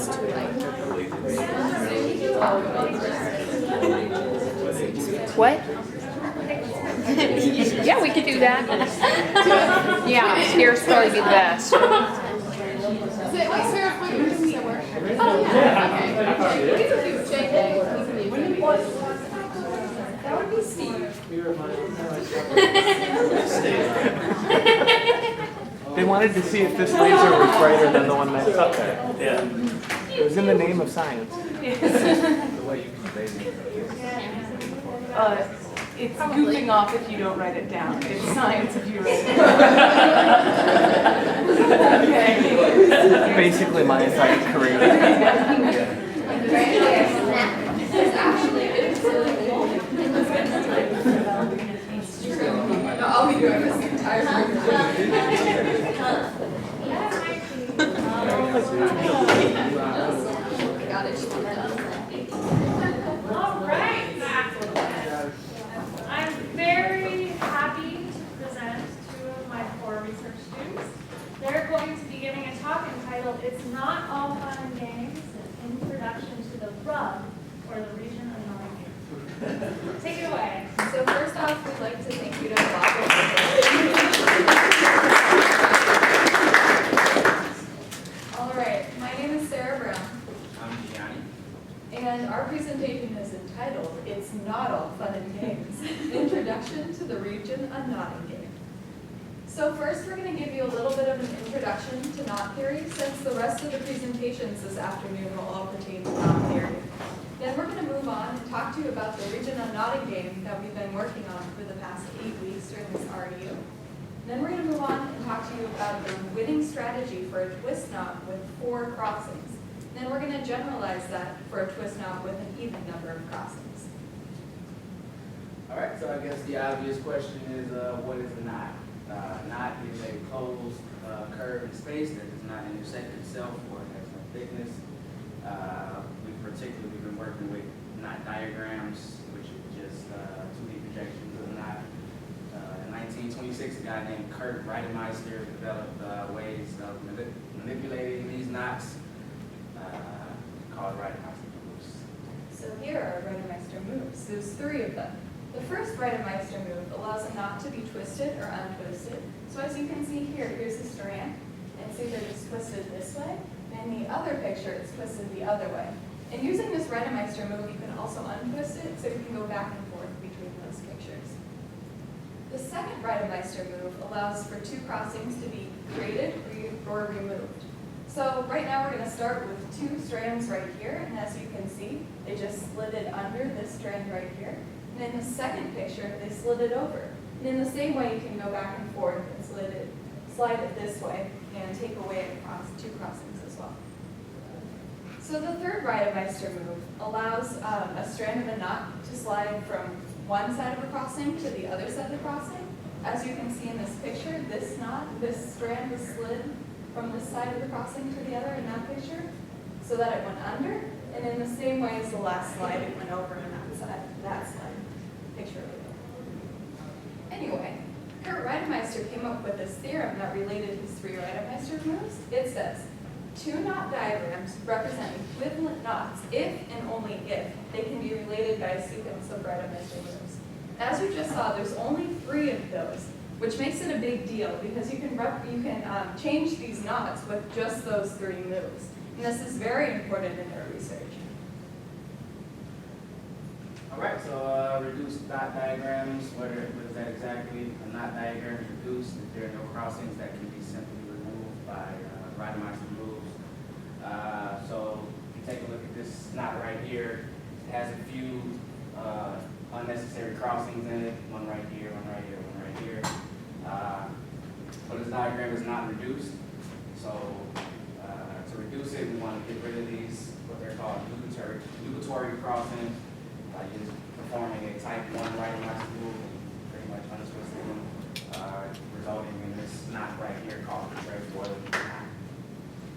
it's too late. What? Yeah, we could do that. Yeah, here's probably be the best. That would be Steve. They wanted to see if this laser was brighter than the one that's up there. Yeah. It was in the name of science. It's goofing off if you don't write it down. It's science if you write it down. Okay. Basically my entire career. I'll be doing this entire All right. I'm very happy to present two of my 4 research students. They're going to be giving a talk entitled "It's Not All Fun and Games: An Introduction to the Rub or the Region Unknowing." Take it away. So first off, we'd like to thank you to Bob. All right, my name is Sarah Brown. I'm Gianni. And our presentation is entitled, "It's Not All Fun and Games, Introduction to the Region Unknotting Game." So first we're going to give you a little bit of an introduction to knot theory, since the rest of the presentations this afternoon will all pertain to knot theory. Then we're going to move on and talk to you about the region unknotting game that we've been working on for the past 8 weeks during this REU. Then we're going to move on and talk to you about the winning strategy for a twist knot with 4 crossings. Then we're going to generalize that for a twist knot with an even number of crossings. All right, so I guess the obvious question is, what is a knot? Knot is a closed curve in space that does not intersect itself or has no thickness. We've been working with knot diagrams, which is just 2D projections of a knot. In 1926, a guy named Kurt Reidemeister developed ways of manipulating these knots called Reidemeister moves. So here are Reidemeister moves. There's 3 of them. The first Reidemeister move allows a knot to be twisted or untwisted. So as you can see here, here's a strand, and see that it's twisted this way, and in the other picture, it's twisted the other way. And using this Reidemeister move, you can also untwist it, so you can go back and forth between those pictures. The second Reidemeister move allows for 2 crossings to be created or removed. So right now we're going to start with 2 strands right here, and as you can see, they just slid it under this strand right here. And in the second picture, they slid it over. And in the same way, you can go back and forth and slide it this way and take away 2 crossings as well. So the third Reidemeister move allows a strand of a knot to slide from one side of a crossing to the other side of the crossing. As you can see in this picture, this strand was slid from this side of the crossing to the other in that picture, so that it went under. And in the same way as the last slide, it went over on that slide. Picture later. Anyway, Kurt Reidemeister came up with this theorem that related his 3 Reidemeister moves. It says, 2 knot diagrams represent equivalent knots if and only if they can be related by a sequence of Reidemeister moves. As you just saw, there's only 3 of those, which makes it a big deal because you can change these knots with just those 3 moves. And this is very important in their research. All right, so reduced knot diagrams, what is that exactly? A knot diagram is reduced if there are no crossings that can be simply removed by Reidemeister moves. So if you take a look at this knot right here, it has a few unnecessary crossings in it, one right here, one right here, one right here. But this diagram is not reduced, so to reduce it, we want to get rid of these, what they're called nugatory crossings, by just performing a type 1 Reidemeister move, pretty much untwisting them, resulting in this knot right here called the trefoil knot.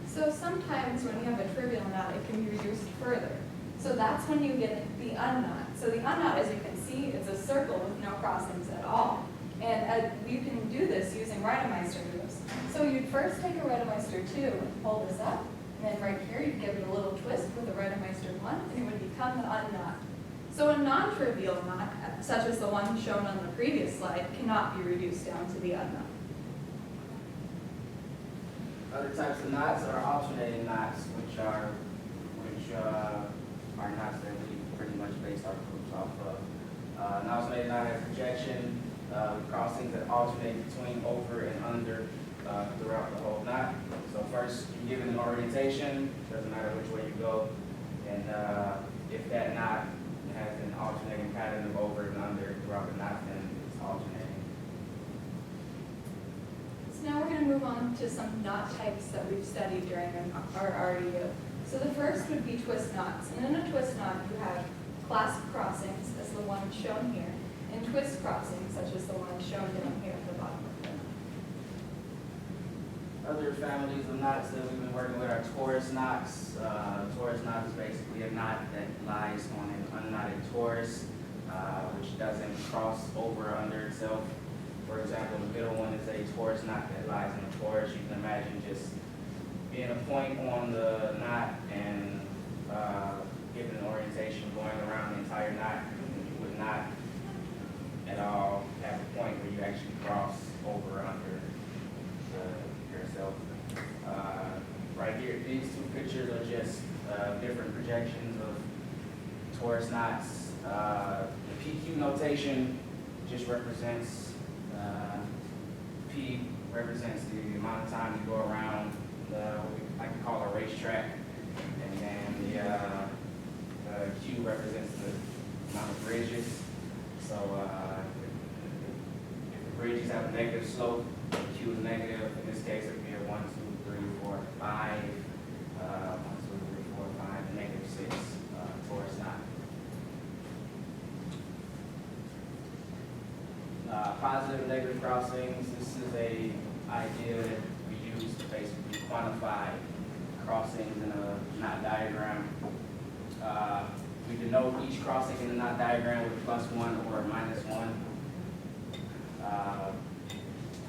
So sometimes when you have a trivial knot, it can be reduced further. So that's when you get the unknot. So the unknot, as you can see, it's a circle with no crossings at all. And you can do this using Reidemeister moves. So you'd first take a Reidemeister 2 and pull this up, And then right here, you give it a little twist with the Reidemeister 1, and it would become the unknot. So a non-trivial knot, such as the one shown on the previous slide, cannot be reduced down to the unknot. Other types of knots are alternating knots, which are knots that we pretty much base our proofs off of. An alternating knot has projection, crossings that alternate between over and under throughout the whole knot. So first, you give it an orientation, doesn't matter which way you go, and if that knot has an alternating pattern of over and under throughout the knot, then it's alternating. So now we're going to move on to some knot types that we've studied during our REU. So the first would be twist knots. And in a twist knot, you have clasp crossings, as the one shown here, and twist crossings, such as the one shown down here at the bottom of the knot. Other families of knots that we've been working with are torus knots. Torus knot is basically a knot that lies on an unknotted torus, which doesn't cross over or under itself. For example, the middle one is a torus knot that lies in a torus. You can imagine just being a point on the knot and giving an orientation going around the entire knot. You would not at all have a point where you actually cross over or under yourself. Right here, these two pictures are just different projections of torus knots. The PQ notation just represents, P represents the amount of time you go around what we like to call a racetrack, and then the Q represents the amount of bridges. So if the bridges have a negative slope, Q is negative. In this case, it would be a 1, 2, 3, 4, 5. 1, 2, 3, 4, 5, negative 6 torus knot. Positive and negative crossings. This is a idea that we use to basically quantify crossings in a knot diagram. We denote each crossing in the knot diagram with +1 or -1.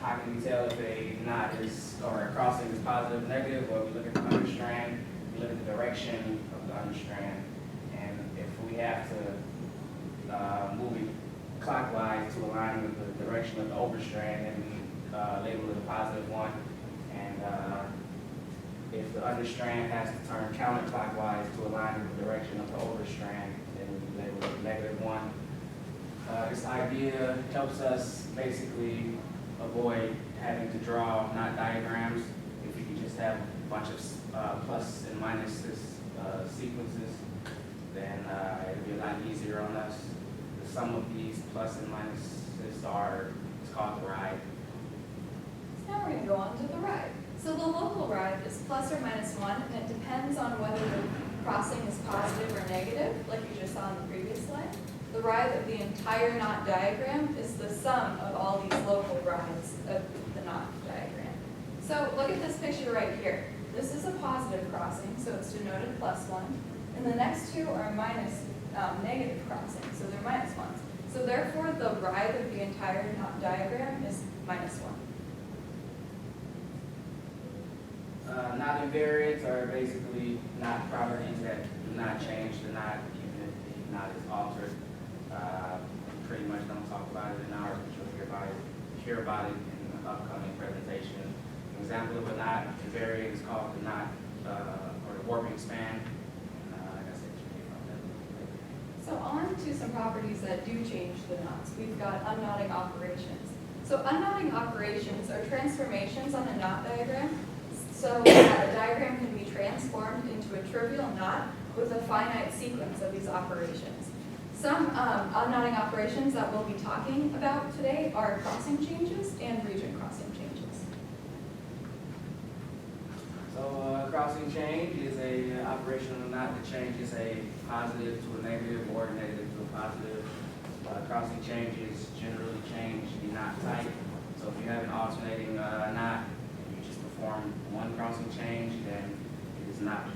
How can we tell if a knot is, or a crossing is positive or negative? Well, we look at the understrand, we look at the direction of the understrand, and if we have to move it clockwise to align with the direction of the overstrand, then we label it a positive one. And if the understrand has to turn counterclockwise to align with the direction of the overstrand, then we label it a negative one. This idea helps us basically avoid having to draw knot diagrams. If we can just have a bunch of plus and minuses sequences, then it'll be a lot easier on us. The sum of these plus and minuses are, it's called the ride. So now we're going to go on to the ride. So the local ride is +or -1, and it depends on whether the crossing is positive or negative, like you just saw in the previous slide. The ride of the entire knot diagram is the sum of all these local rides of the knot diagram. So look at this picture right here. This is a positive crossing, so it's denoted +1, and the next two are negative crossings, so they're -1s. So therefore, the ride of the entire knot diagram is -1. Knot invariants are basically knot properties that do not change the knot even if the knot is altered. Pretty much don't talk about it in ours, but you'll hear about it in the upcoming presentation. An example of a knot invariant is called the knot or the warping span. Like I said, you'll hear about that later. So on to some properties that do change the knots. We've got unknotting operations. So unknotting operations are transformations on a knot diagram, so that a diagram can be transformed into a trivial knot with a finite sequence of these operations. Some unknotting operations that we'll be talking about today are crossing changes and region crossing changes. So crossing change is a operation of a knot that changes a positive to a negative or a negative to a positive. Crossing changes generally change the knot type. So if you have an alternating knot and you just perform one crossing change, then it is not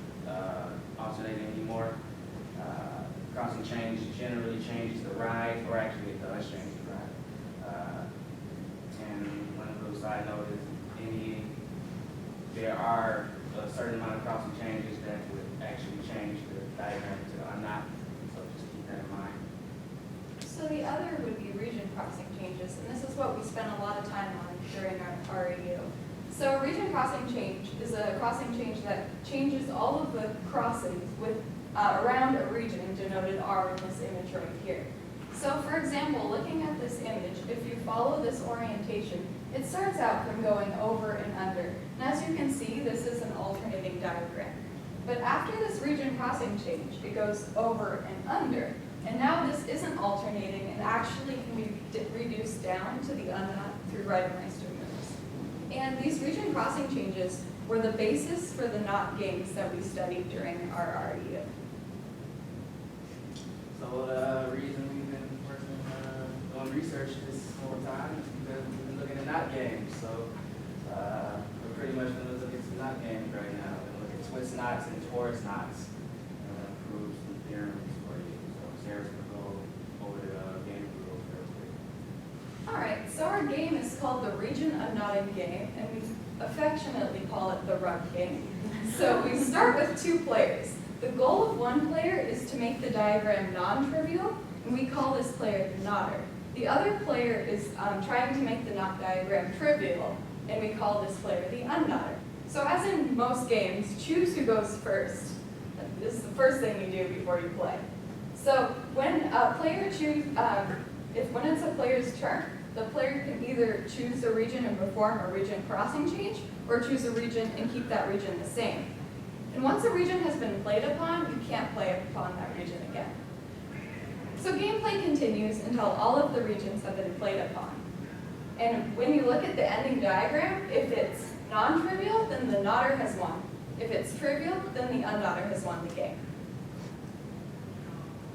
alternating anymore. Crossing change generally changes the ride, or actually it does change the ride. And one little side note is there are a certain amount of crossing changes that would actually change the diagram to unknot. So just keep that in mind. So the other would be region crossing changes, and this is what we spent a lot of time on during our REU. So a region crossing change is a crossing change that changes all of the crossings with around a region denoted R in this image right here. So for example, looking at this image, if you follow this orientation, it starts out from going over and under. And as you can see, this is an alternating diagram. But after this region crossing change, it goes over and under. And now this isn't alternating and actually can be reduced down to the unknot through Reidemeister moves. And these region crossing changes were the basis for the knot games that we studied during our REU. So the reason we've been working on research this whole time is because we've been looking at knot games. So we're pretty much going to look at some knot games right now. We're going to look at twist knots and torus knots. And we're going to prove some theorems for you. So Sarah's going to go over the game rules real quick. All right, so our game is called the region unknotting game, and we affectionately call it the rug game. So we start with 2 players. The goal of one player is to make the diagram non-trivial, and we call this player the knotter. The other player is trying to make the knot diagram trivial, and we call this player the unknotter. So as in most games, choose who goes first. This is the first thing you do before you play. So when a player when it's a player's turn, the player can either choose a region and perform a region crossing change, or choose a region and keep that region the same. And once a region has been played upon, you can't play upon that region again. So gameplay continues until all of the regions have been played upon. And when you look at the ending diagram, if it's non-trivial, then the knotter has won. If it's trivial, then the unknotter has won the game.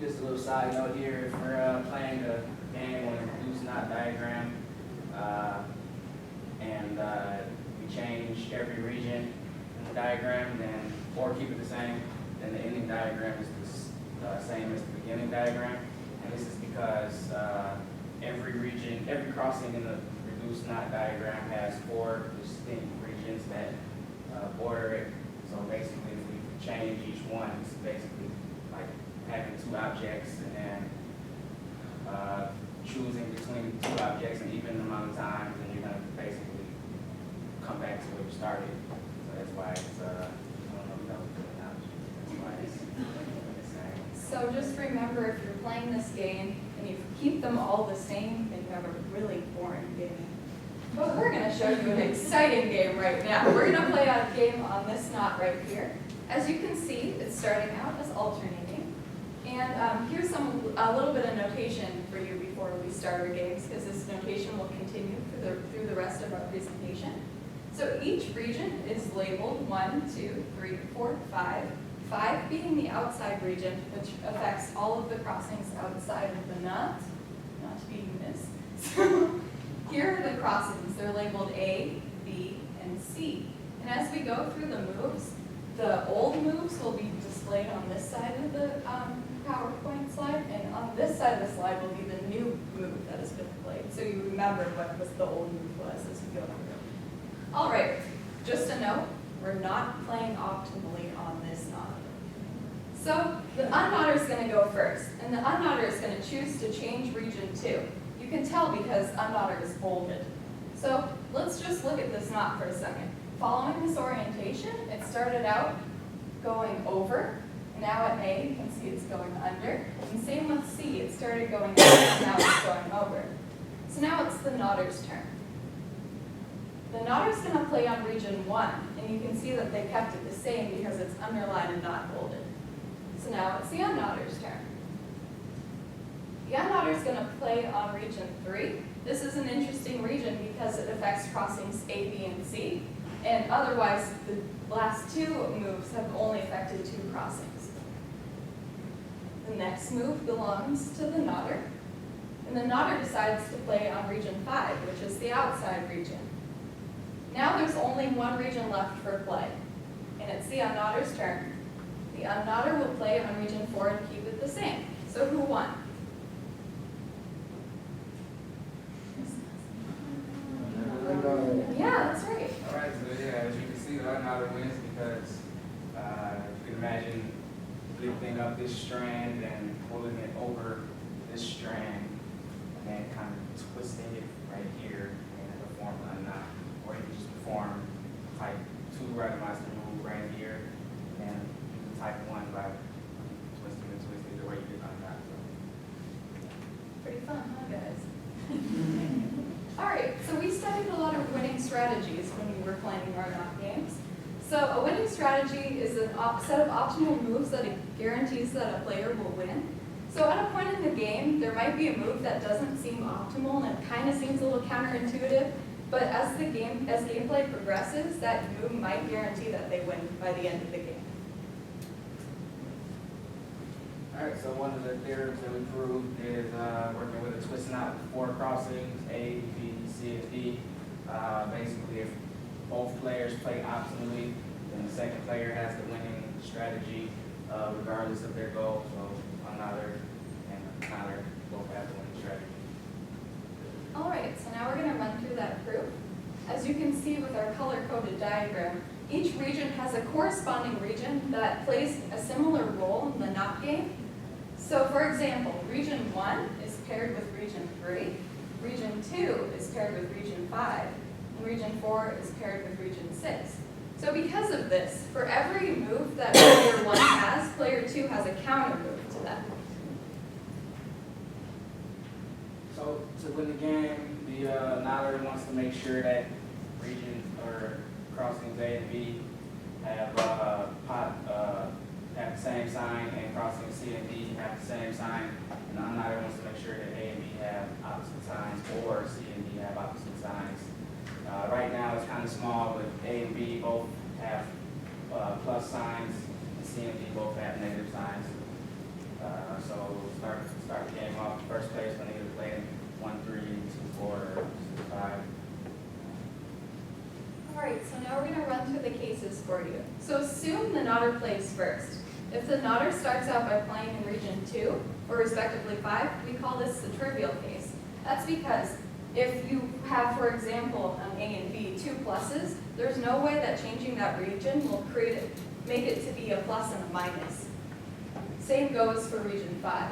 Just a little side note here, if we're playing a game on a reduced knot diagram, and we change every region in the diagram, then or keep it the same, then the ending diagram is the same as the beginning diagram. And this is because every crossing in the reduced knot diagram has 4 distinct regions that border it. So basically, if we change each one, it's basically like having 2 objects and then choosing between 2 objects an even amount of times, and you're going to basically come back to where you started. So that's why it's, I don't know if that was good enough. That's why it's the same. So just remember, if you're playing this game and you keep them all the same, then you have a really boring game. But we're going to show you an exciting game right now. We're going to play a game on this knot right here. As you can see, it's starting out as alternating. And here's a little bit of notation for you before we start our games, because this notation will continue through the rest of our presentation. So each region is labeled 1, 2, 3, 4, 5. 5 being the outside region, which affects all of the crossings outside of the knot, not to be missed. So here are the crossings. They're labeled A, B, and C. And as we go through the moves, the old moves will be displayed on this side of the PowerPoint slide, and on this side of the slide will be the new move that has been played. So you remember what the old move was as we go through. All right, just a note, we're not playing optimally on this knot. So the unknotter is going to go first, and the unknotter is going to choose to change region 2. You can tell because unknotter is bolded. So let's just look at this knot for a second. Following this orientation, it started out going over. Now at A, you can see it's going under. And same with C, it started going under, and now it's going over. So now it's the knotter's turn. The knotter's going to play on region 1, and you can see that they kept it the same because it's underlined and not bolded. So now it's the unknotter's turn. The unknotter's going to play on region 3. This is an interesting region because it affects crossings A, B, and C. And otherwise, the last 2 moves have only affected 2 crossings. The next move belongs to the knotter. And the knotter decides to play on region 5, which is the outside region. Now there's only 1 region left for play, and it's the unknotter's turn. The unknotter will play on region 4 and keep it the same. So who won? Yeah, that's right. All right, so yeah, as you can see, the unknotter wins because fun, huh, guys? All right, so we studied a lot of winning strategies when we were planning our knot games. So a winning strategy is a set of optimal moves that guarantees that a player will win. So at a point in the game, there might be a move that doesn't seem optimal and it kind of seems a little counterintuitive, but as gameplay progresses, that move might guarantee that they win by the end of the game. All right, so one of the theorems that we proved is working with a twist knot with 4 crossings, A, B, C, and D. Basically, if both players play optimally, then the second player has the winning strategy regardless of their goal. So Unknowing and Unknowing both have the winning strategy. All right, so now we're going to run through that proof. As you can see with our color-coded diagram, each region has a corresponding region that plays a similar role in the knot game. So for example, region 1 is paired with region 3, region 2 is paired with region 5, and region 4 is paired with region 6. So because of this, for every move that player 1 has, player 2 has a counter move to that. So to win the game, the Unknowing wants to make sure that regions or crossings A and B have have the same sign, and crossings C and D have the same sign. And the Unknowing wants to make sure that A and B have opposite signs, or C and D have opposite signs. Right now it's kind of small, but A and B both have plus signs, and C and D both have negative signs. So start the game off. First player's going to either play 1, 3, 2, 4, or 6, 5. All right, so now we're going to run through the cases for you. So assume the knotter plays first. If the knotter starts out by playing in region 2, or respectively 5, we call this the trivial case. That's because if you have, for example, an A and B, 2 pluses, there's no way that changing that region will make it to be a plus and a minus. Same goes for region 5.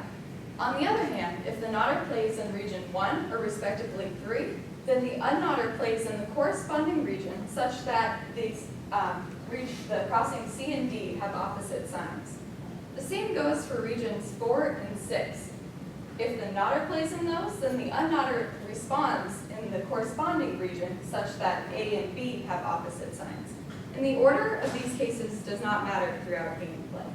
On the other hand, if the knotter plays in region 1, or respectively 3, then the unknotter plays in the corresponding region such that the crossings C and D have opposite signs. The same goes for regions 4 and 6. If the knotter plays in those, then the unknotter responds in the corresponding region such that A and B have opposite signs. And the order of these cases does not matter throughout gameplay.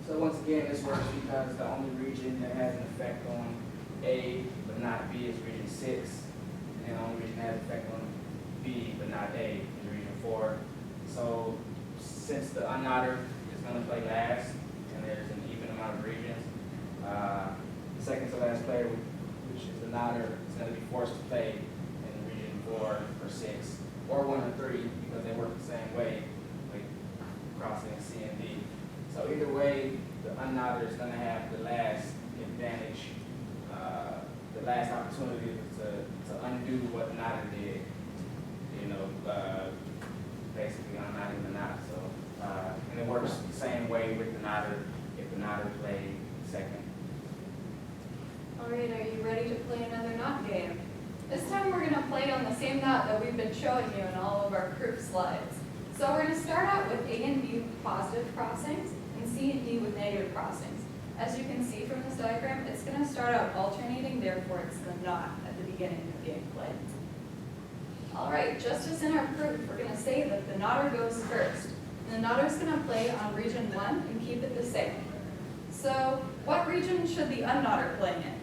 So once again, this works because the only region that has an effect on A but not B is region 6, and the only region that has an effect on B but not A is region 4. So since the Unknotter is going to play last, and there's an even amount of regions, the second to last player, which is the Knotter, is going to be forced to play in region 4 or 6, or 1 or 3, because they work the same way, like crossing C and D. So either way, the Unknotter is going to have the last advantage, the last opportunity to undo what the Knotter did. Basically unknotting the knot. So, and it works the same way with the Knotter if the Knotter played second. All right, are you ready to play another knot game? This time we're going to play on the same knot that we've been showing you in all of our proof slides. So we're going to start out with A and B with positive crossings and C and D with negative crossings. As you can see from this diagram, it's going to start out alternating, therefore it's the knot at the beginning of gameplay. All right, just as in our proof, we're going to say that the knotter goes first. And the knotter's going to play on region 1 and keep it the same. So what region should the unknotter play in?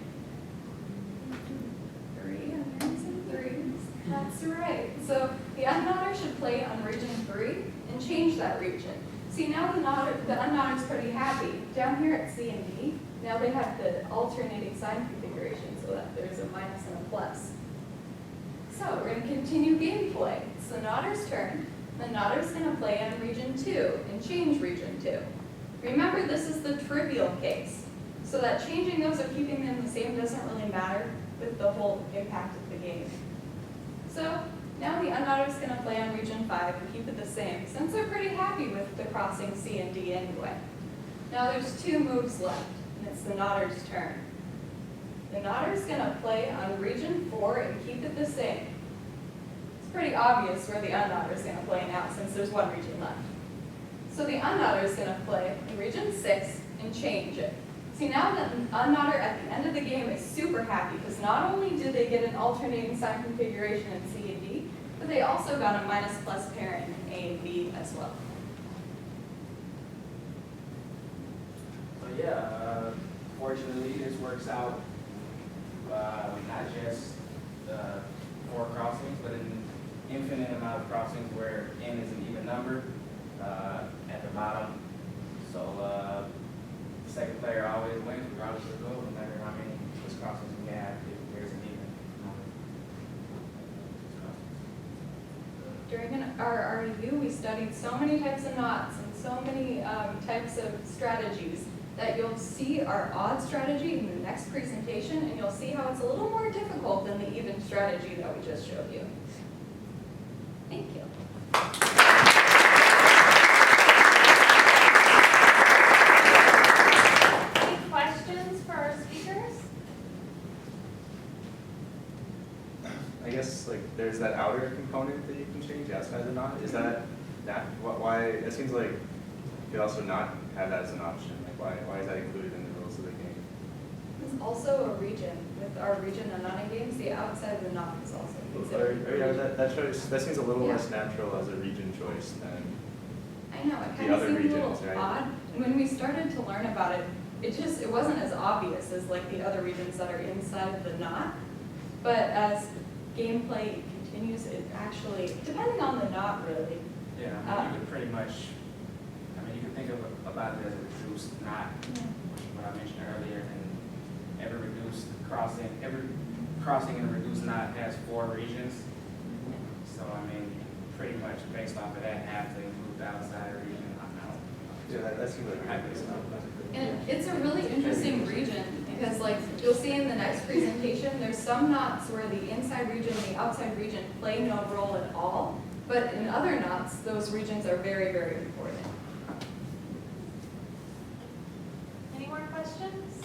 3, I'm hearing some 3s. That's right. So the unknotter should play on region 3 and change that region. See, now the unknotter's pretty happy. Down here at C and D, now they have the alternating sign configuration so that there's a minus and a plus. So we're going to continue gameplay. It's the knotter's turn. The knotter's going to play on region 2 and change region 2. Remember, this is the trivial case, so that changing those or keeping them the same doesn't really matter with the whole impact of the game. So now the unknotter's going to play on region 5 and keep it the same, since they're pretty happy with the crossing C and D anyway. Now there's 2 moves left, and it's the knotter's turn. The knotter's going to play on region 4 and keep it the same. It's pretty obvious where the unknotter's going to play now, since there's 1 region left. So the unknotter's going to play in region 6 and change it. See, now the unknotter at the end of the game is super happy because not only did they get an alternating sign configuration in C and D, but they also got a minus plus parent in A and B as well. So yeah, fortunately, this works out with not just 4 crossings, but an infinite amount of crossings where n is an even number at the bottom. So the second player always wins regardless of the goal, no matter how many twist crossings we have, if there's an even number. During our review, we studied so many types of knots and so many types of strategies that you'll see our odd strategy in the next presentation, and you'll see how it's a little more difficult than the even strategy that we just showed you. Thank you. Any questions for our speakers? I guess like there's that outer component that you can change outside the knot. Is that why? It seems like you could also not have that as an option. Like why is that included in the rules of the game? There's also a region. With our region Unknowing games, the outside of the knot is also considered. That seems a little Yeah. less natural as a region choice than. I know, it The kind of other seemed a regions, little right? odd. And when we started to learn about it, it wasn't as obvious as like the other regions that are inside of the knot. But as gameplay continues, it actually, depending on the knot really. Yeah, you could pretty much, you could think about it as a reduced knot, what I mentioned earlier, and every crossing in a reduced knot has 4 regions. So pretty much based off of that, have to include the outside region. Yeah, that seems like a good stuff. And it's a really interesting region because like you'll see in the next presentation, there's some knots where the inside region and the outside region play no role at all. But in other knots, those regions are very, very important. Any more questions?